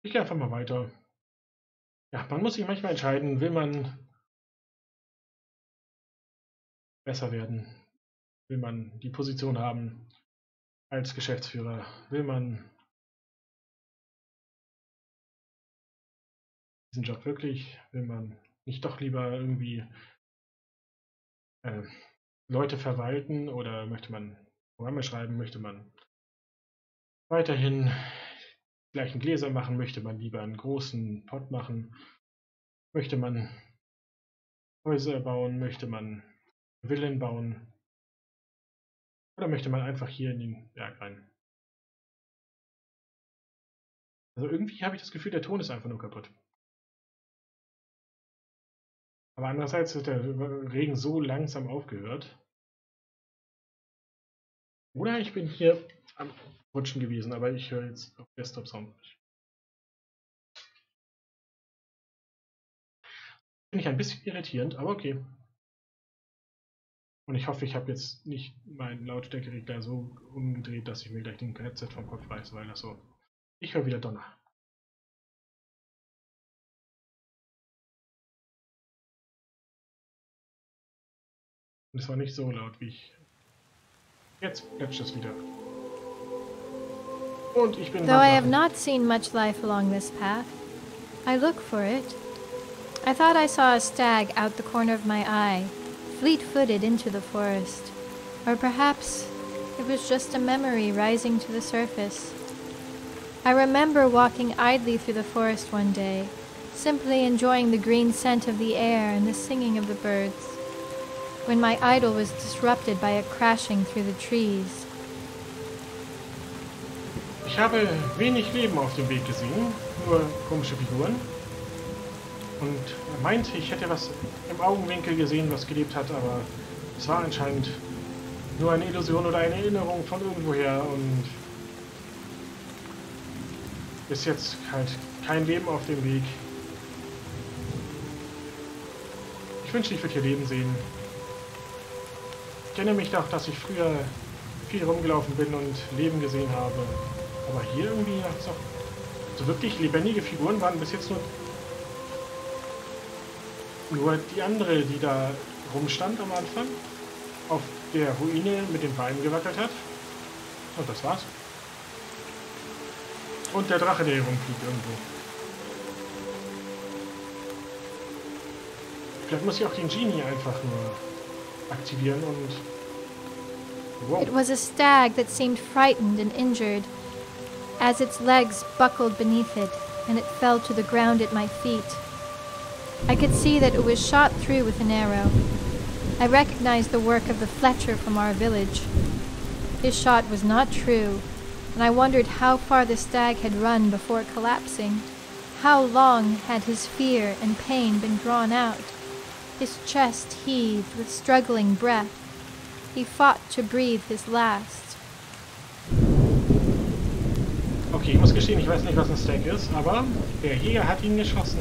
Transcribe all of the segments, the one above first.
Ich gehe einfach mal weiter. Ja, man muss sich manchmal entscheiden, will man besser werden? Will man die Position haben als Geschäftsführer? Will man diesen Job wirklich? Will man nicht doch lieber irgendwie Leute verwalten oder möchte man Programme schreiben? Möchte man weiterhin die gleichen Gläser machen? Möchte man lieber einen großen Pott machen? Möchte man Häuser bauen? Möchte man Villen bauen? Oder möchte man einfach hier in den Berg rein? Also irgendwie habe ich das Gefühl, der Ton ist einfach nur kaputt. Aber andererseits hat der Regen so langsam aufgehört. Oder ich bin hier am Rutschen gewesen, aber ich höre jetzt auf Desktop-Sound nicht. Finde ich ein bisschen irritierend, aber okay. Und ich hoffe, ich habe jetzt nicht meinen Lautstärkeregler so umgedreht, dass ich mir gleich den Headset vom Kopf reiße, weil das so. Ich höre wieder Donner. Und es war nicht so laut, wie ich. Jetzt plätscht es wieder. Und ich bin. Though I have not seen much life along this path, I look for it. I thought I saw a stag out the corner of my eye, fleet-footed into the forest. Or perhaps it was just a memory rising to the surface. I remember walking idly through the forest one day, simply enjoying the green scent of the air and the singing of the birds, when my idyll was disrupted by a crashing through the trees. Ich habe wenig Leben auf dem Weg gesehen, nur komische Figuren. Und er meinte, ich hätte was im Augenwinkel gesehen, was gelebt hat, aber es war anscheinend nur eine Illusion oder eine Erinnerung von irgendwoher und ist jetzt halt kein Leben auf dem Weg. Ich wünschte, ich würde hier Leben sehen. Ich erinnere mich doch, dass ich früher viel rumgelaufen bin und Leben gesehen habe. Aber hier irgendwie hat es auch so wirklich lebendige Figuren waren bis jetzt nur die andere, die da rumstand am Anfang, auf der Ruine mit den Beinen gewackelt hat. Und das war's. Und der Drache, der hier rumfliegt irgendwo. Vielleicht muss ich auch den Genie einfach nur aktivieren und... Wow. It was a stag that seemed frightened and injured, as its legs buckled beneath it, and it fell to the ground at my feet. I could see that it was shot through with an arrow. I recognized the work of the Fletcher from our village. His shot was not true, and I wondered how far the stag had run before collapsing. How long had his fear and pain been drawn out? His chest heaved with struggling breath. He fought to breathe his last. Okay, ich muss gestehen, ich weiß nicht, was ein Stag ist, aber der Jäger hat ihn geschossen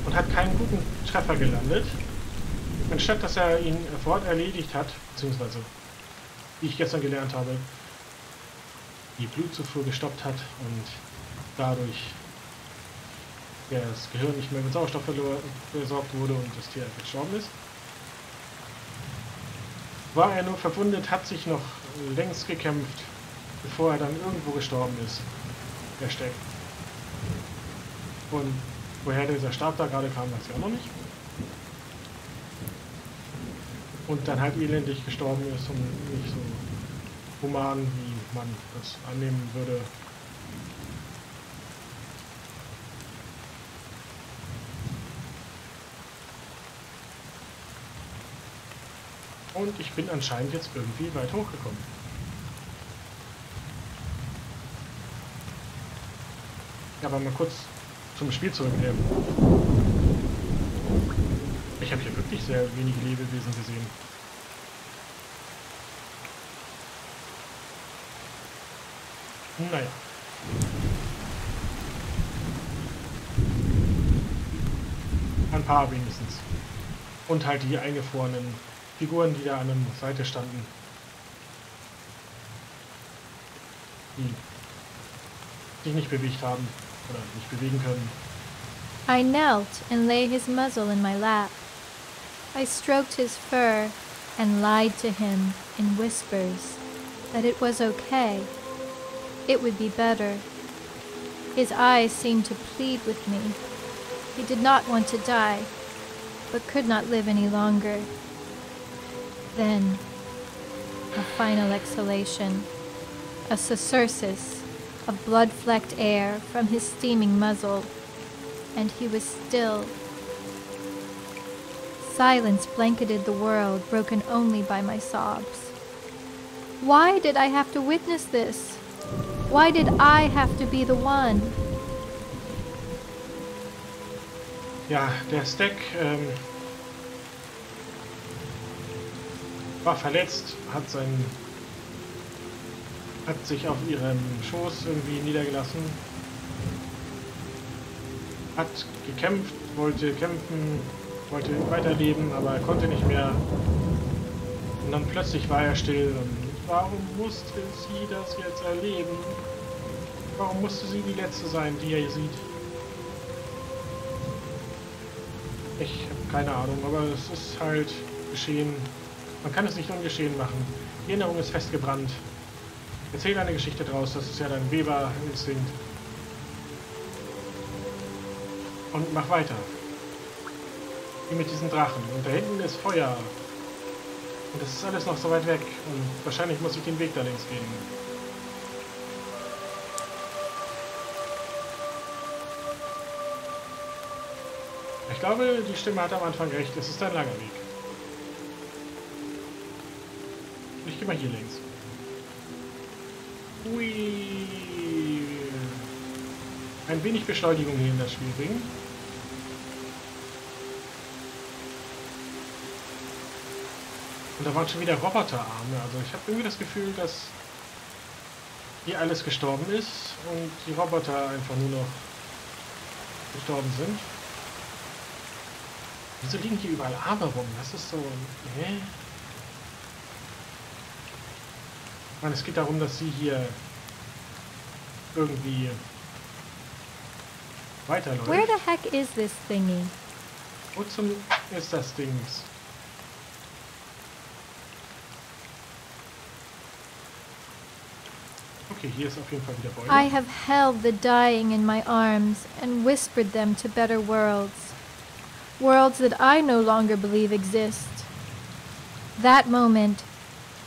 und hat keinen guten Treffer gelandet. Anstatt dass er ihn sofort erledigt hat, beziehungsweise, wie ich gestern gelernt habe, die Blutzufuhr gestoppt hat und dadurch das Gehirn nicht mehr mit Sauerstoff versorgt wurde und das Tier einfach gestorben ist. War er nur verwundet, hat sich noch längst gekämpft, bevor er dann irgendwo gestorben ist. Der Stag. Und woher dieser Stab da gerade kam, weiß ich auch noch nicht. Und dann halt elendig gestorben ist und nicht so human, wie man das annehmen würde. Und ich bin anscheinend jetzt irgendwie weit hochgekommen. Ja, aber mal kurz zum Spiel zurück. Ich habe hier wirklich sehr wenige Lebewesen gesehen. Naja. Ein paar wenigstens. Und halt die eingefrorenen Figuren, die da an der Seite standen. Die sich nicht bewegt haben. oder nicht bewegen können. I knelt and lay his muzzle in my lap. I stroked his fur and lied to him in whispers that it was okay. It would be better. His eyes seemed to plead with me. He did not want to die, but could not live any longer. Then, a final exhalation, a susursus of blood-flecked air from his steaming muzzle, and he was still. Silence blanketed the world, broken only by my sobs. Why did I have to witness this? Why did I have to be the one? Ja, der Stack war verletzt, hat sich auf ihrem Schoß irgendwie niedergelassen, hat gekämpft, wollte kämpfen, wollte weiterleben, aber er konnte nicht mehr. Und dann plötzlich war er still. Und warum musste sie das jetzt erleben? Warum musste sie die Letzte sein, die er sieht? Ich habe keine Ahnung, aber es ist halt geschehen. Man kann es nicht ungeschehen machen. Die Erinnerung ist festgebrannt. Erzähl eine Geschichte draus, das ist ja dein Weber-Instinkt. Und mach weiter. Wie mit diesen Drachen. Und da hinten ist Feuer. Und das ist alles noch so weit weg. Und wahrscheinlich muss ich den Weg da links gehen. Ich glaube, die Stimme hat am Anfang recht. Es ist ein langer Weg. Ich gehe mal hier links. Hui. Ein wenig Beschleunigung hier in das Spiel bringen. Und da waren schon wieder Roboterarme. Also ich habe irgendwie das Gefühl, dass hier alles gestorben ist und die Roboter einfach nur noch gestorben sind. Wieso liegen hier überall Arme rum? Das ist so... Hä? Mann, es geht darum, dass sie hier irgendwie weiterläuft. Where the heck is this thingy? Wo zum ist das Ding? Okay, hier ist auf jeden Fall wieder Bäume. I have held the dying in my arms and whispered them to better worlds. Worlds that I no longer believe exist. That moment,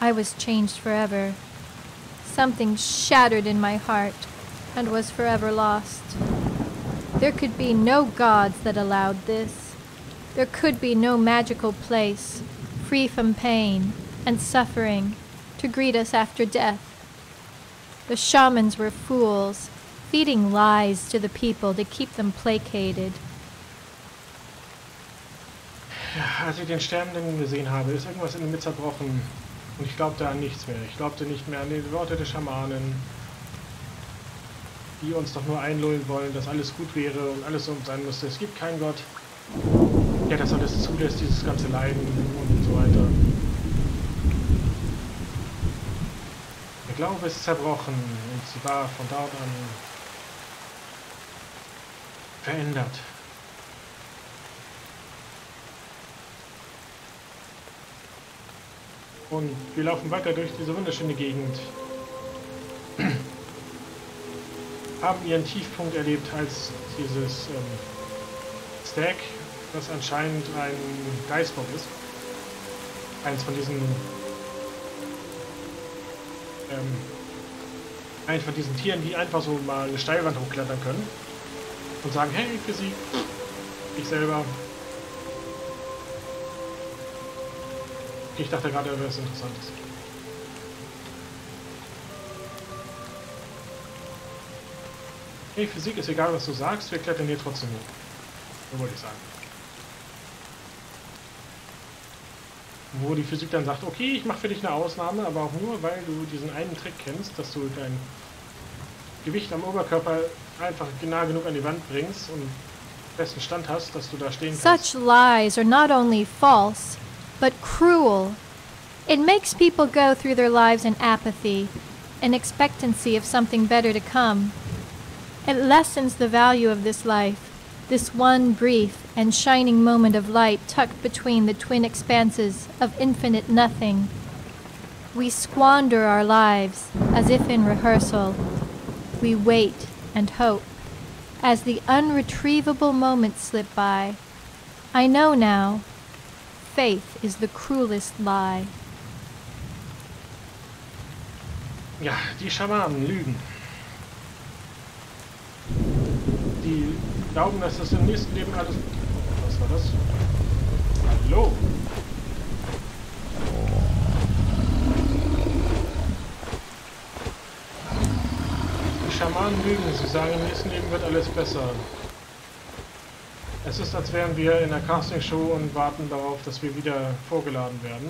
I was changed forever. Something shattered in my heart and was forever lost. There could be no gods that allowed this. There could be no magical place, free from pain and suffering, to greet us after death. The shamans were fools, feeding lies to the people to keep them placated. Ja, als ich den Sterbenden gesehen habe, ist irgendwas in mir zerbrochen. Und ich glaubte an nichts mehr. Ich glaubte nicht mehr an die Worte der Schamanen, die uns doch nur einlullen wollen, dass alles gut wäre und alles so sein müsste. Es gibt keinen Gott, der das alles zulässt, dieses ganze Leiden und so weiter. Der Glaube ist zerbrochen und sie war von dort an verändert. Und wir laufen weiter durch diese wunderschöne Gegend. Haben ihren Tiefpunkt erlebt, als dieses Stack, das anscheinend ein Geißbock ist. Eins von diesen Tieren, die einfach so mal eine Steilwand hochklettern können und sagen, hey, für sie, ich selber. Ich dachte gerade, das wäre interessant. Hey, Physik ist egal, was du sagst, wir klettern hier trotzdem hoch. So wollte ich sagen. Wo die Physik dann sagt, okay, ich mache für dich eine Ausnahme, aber auch nur, weil du diesen einen Trick kennst, dass du dein Gewicht am Oberkörper einfach nah genug an die Wand bringst und festen Stand hast, dass du da stehen kannst. Such lies are not only false, but cruel. It makes people go through their lives in apathy, in expectancy of something better to come. It lessens the value of this life, this one brief and shining moment of light tucked between the twin expanses of infinite nothing. We squander our lives as if in rehearsal. We wait and hope as the unretrievable moments slip by. I know now, faith is the cruelest lie. Ja, die Schamanen lügen. Die glauben, dass das im nächsten Leben alles... Was war das? Hallo? Die Schamanen lügen. Sie sagen, im nächsten Leben wird alles besser. Es ist, als wären wir in einer Castingshow und warten darauf, dass wir wieder vorgeladen werden.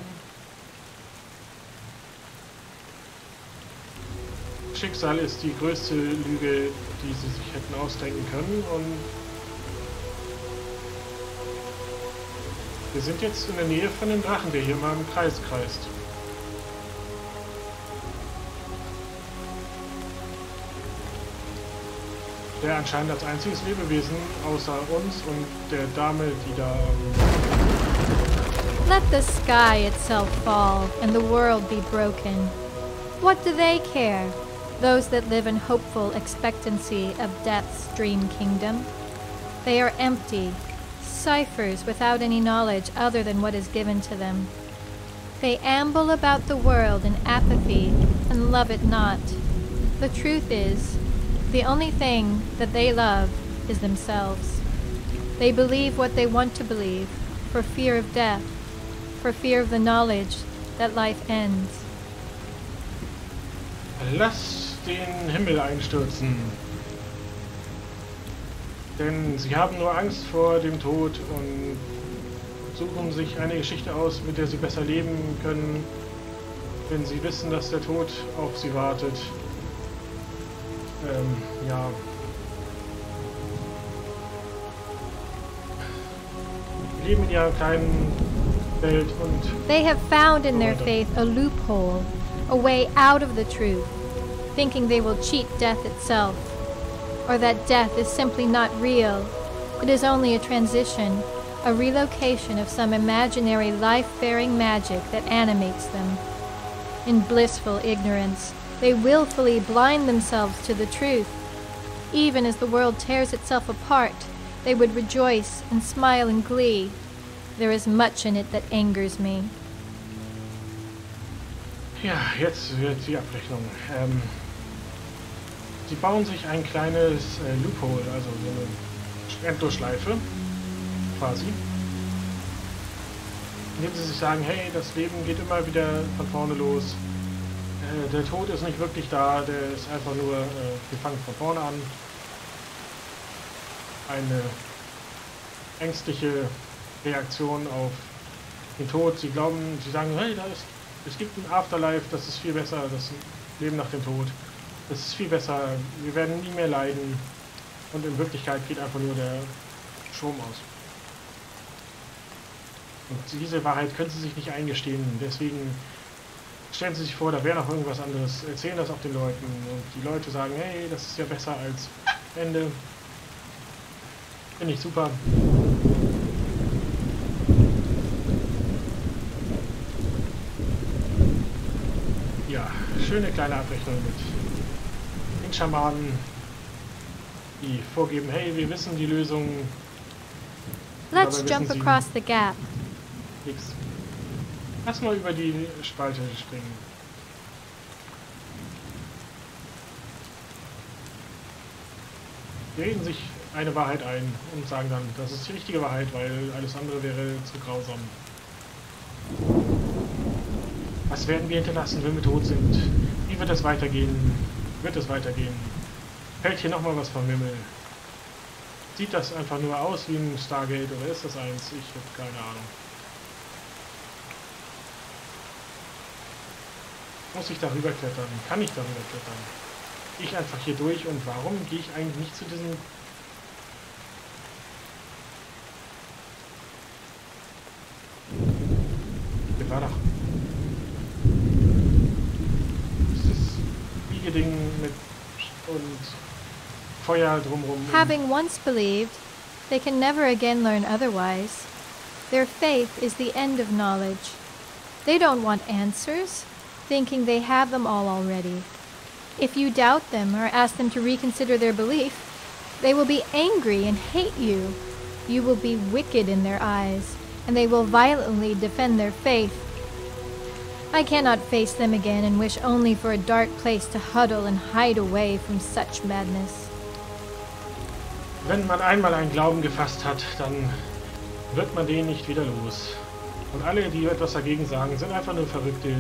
Schicksal ist die größte Lüge, die sie sich hätten ausdenken können, und wir sind jetzt in der Nähe von dem Drachen, der hier mal im Kreis kreist. Der anscheinend als einziges Lebewesen außer uns und der Dame, die da... Let the sky itself fall and the world be broken. What do they care? Those that live in hopeful expectancy of death's dream kingdom. They are empty, ciphers without any knowledge other than what is given to them. They amble about the world in apathy and love it not. The truth is, the only thing that they love is themselves. They believe what they want to believe, for fear of death, for fear of the knowledge that life ends. Lass den Himmel einstürzen. Denn sie haben nur Angst vor dem Tod und suchen sich eine Geschichte aus, mit der sie besser leben können, wenn sie wissen, dass der Tod auf sie wartet. Ja. Wir leben in ihrer kleinen Welt und... They have found in their faith a loophole, a way out of the truth, thinking they will cheat death itself, or that death is simply not real. It is only a transition, a relocation of some imaginary life-bearing magic that animates them. In blissful ignorance, they willfully blind themselves to the truth. Even as the world tears itself apart, they would rejoice and smile in glee. There is much in it that angers me. Ja, jetzt wird die Abrechnung. Sie bauen sich ein kleines Loophole, also so eine Endlosschleife, quasi. Indem sie sich sagen, hey, das Leben geht immer wieder von vorne los. Der Tod ist nicht wirklich da, der ist einfach nur, wir fangen von vorne an. Eine ängstliche Reaktion auf den Tod. Sie glauben, sie sagen, hey, es gibt ein Afterlife, das ist viel besser, das Leben nach dem Tod. Das ist viel besser, wir werden nie mehr leiden. Und in Wirklichkeit geht einfach nur der Strom aus. Und diese Wahrheit können sie sich nicht eingestehen, deswegen stellen sie sich vor, da wäre noch irgendwas anderes, erzählen das auch den Leuten und die Leute sagen, hey, das ist ja besser als Ende. Finde ich super. Ja, schöne kleine Abrechnung mit den Schamanen, die vorgeben, hey, wir wissen die Lösung. Let's jump across the gap. Nix. Lass mal über die Spalte springen. Die reden sich eine Wahrheit ein und sagen dann, das ist die richtige Wahrheit, weil alles andere wäre zu grausam. Was werden wir hinterlassen, wenn wir tot sind? Wie wird es weitergehen? Wird es weitergehen? Fällt hier nochmal was vom Himmel? Sieht das einfach nur aus wie ein Stargate oder ist das eins? Ich habe keine Ahnung. Muss ich darüber klettern? Kann ich darüber klettern? Ich einfach hier durch und warum gehe ich eigentlich nicht zu diesem... Hier war doch... Dieses Biegeding mit... und... Feuer drumherum. Having once believed, they can never again learn otherwise. Their faith is the end of knowledge. They don't want answers, thinking they have them all already. If you doubt them or ask them to reconsider their belief, they will be angry and hate you. You will be wicked in their eyes, and they will violently defend their faith. I cannot face them again and wish only for a dark place to huddle and hide away from such madness. Wenn man einmal einen Glauben gefasst hat, dann wird man den nicht wieder los. Und alle, die etwas dagegen sagen, sind einfach nur Verrückte,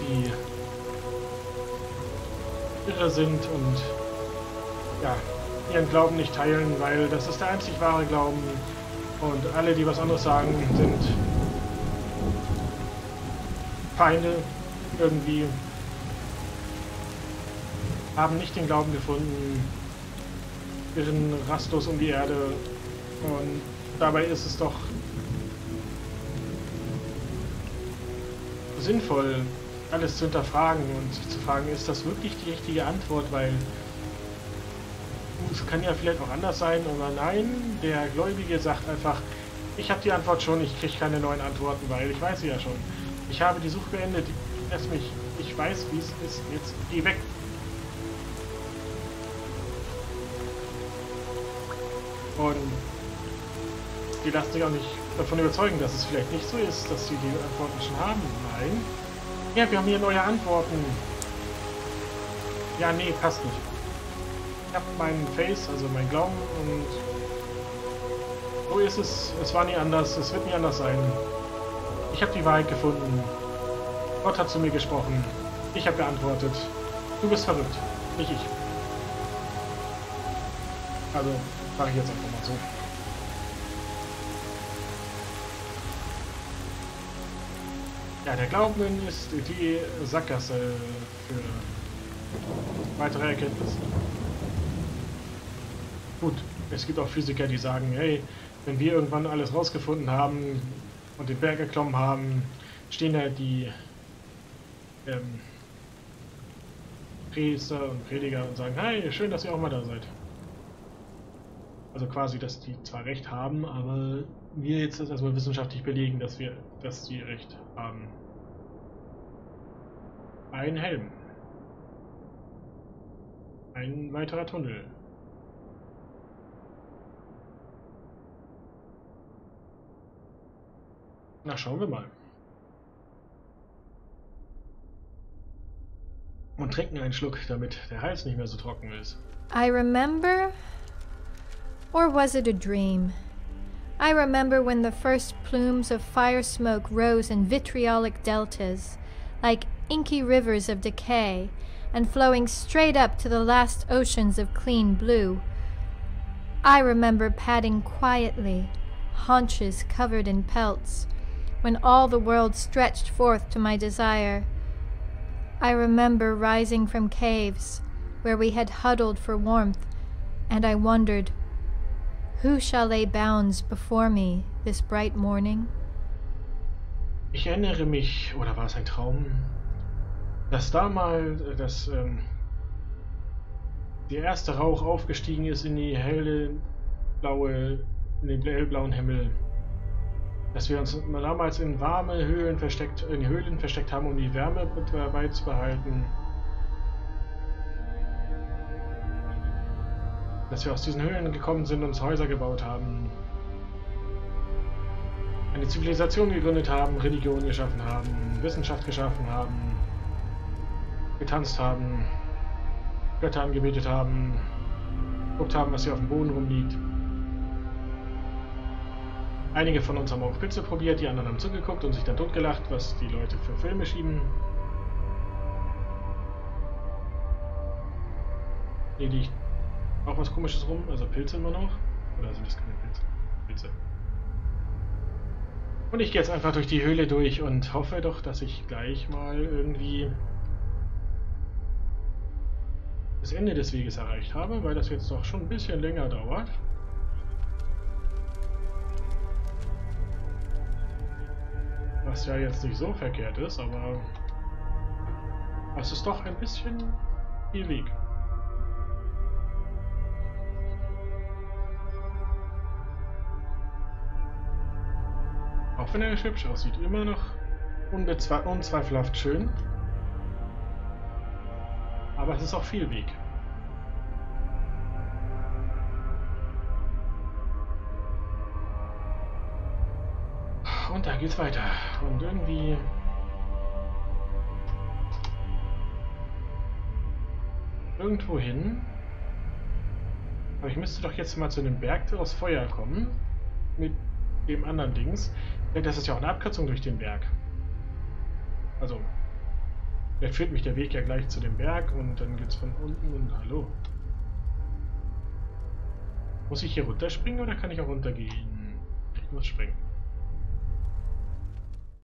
die irre sind und ja, ihren Glauben nicht teilen, weil das ist der einzig wahre Glauben. Und alle, die was anderes sagen, sind Feinde irgendwie, haben nicht den Glauben gefunden, irren rastlos um die Erde. Und dabei ist es doch sinnvoll, alles zu hinterfragen und zu fragen, ist das wirklich die richtige Antwort, weil es kann ja vielleicht auch anders sein, aber nein, der Gläubige sagt einfach, ich habe die Antwort schon, ich kriege keine neuen Antworten, weil ich weiß sie ja schon. Ich habe die Suche beendet, ich weiß, wie es ist, jetzt geh weg. Und die lassen sich auch nicht davon überzeugen, dass es vielleicht nicht so ist, dass sie die Antworten schon haben. Nein. Ja, wir haben hier neue Antworten. Ja, nee, passt nicht. Ich habe meinen Face, also mein Glauben, und so ist es. Es war nie anders, es wird nie anders sein. Ich habe die Wahrheit gefunden. Gott hat zu mir gesprochen. Ich habe geantwortet. Du bist verrückt, nicht ich. Also, sage ich jetzt einfach mal so. Ja, der Glauben ist die Sackgasse für weitere Erkenntnisse. Gut, es gibt auch Physiker, die sagen, hey, wenn wir irgendwann alles rausgefunden haben und den Berg erklommen haben, stehen da die Priester und Prediger und sagen, hey, schön, dass ihr auch mal da seid. Also quasi, dass die zwar recht haben, aber wir jetzt das erstmal wissenschaftlich belegen, dass die recht haben. Ein Helm. Ein weiterer Tunnel. Na, schauen wir mal. Und trinken einen Schluck, damit der Hals nicht mehr so trocken ist. I remember, or was it a dream? I remember when the first plumes of fire smoke rose in vitriolic deltas, like inky rivers of decay, and flowing straight up to the last oceans of clean blue. I remember padding quietly, haunches covered in pelts, when all the world stretched forth to my desire. I remember rising from caves, where we had huddled for warmth, and I wondered, who shall lay bounds before me this bright morning? Ich erinnere mich, oder war es ein Traum, dass damals der erste Rauch aufgestiegen ist in die in den hellblauen Himmel. Dass wir uns damals in warme Höhlen versteckt haben, um die Wärme beizubehalten. Dass wir aus diesen Höhlen gekommen sind und uns Häuser gebaut haben. Eine Zivilisation gegründet haben, Religion geschaffen haben, Wissenschaft geschaffen haben, getanzt haben, Götter angebetet haben, geguckt haben, was hier auf dem Boden rumliegt. Einige von uns haben auch Pilze probiert, die anderen haben zugeguckt und sich dann totgelacht, was die Leute für Filme schieben. Hier liegt auch was Komisches rum, also Pilze immer noch. Oder sind das keine Pilze? Pilze. Und ich gehe jetzt einfach durch die Höhle durch und hoffe doch, dass ich gleich mal irgendwie das Ende des Weges erreicht habe, weil das jetzt doch schon ein bisschen länger dauert. Was ja jetzt nicht so verkehrt ist, aber es ist doch ein bisschen viel Weg. Auch wenn er hübsch aussieht. Immer noch unzweifelhaft schön. Aber es ist auch viel Weg. Und da geht's weiter. Und irgendwie... irgendwo hin. Aber ich müsste doch jetzt mal zu dem Berg aus Feuer kommen. Mit dem anderen Dings. Ich denke, das ist ja auch eine Abkürzung durch den Berg. Also, vielleicht führt mich der Weg ja gleich zu dem Berg und dann geht's von unten und hallo. Muss ich hier runterspringen oder kann ich auch runtergehen? Ich muss springen.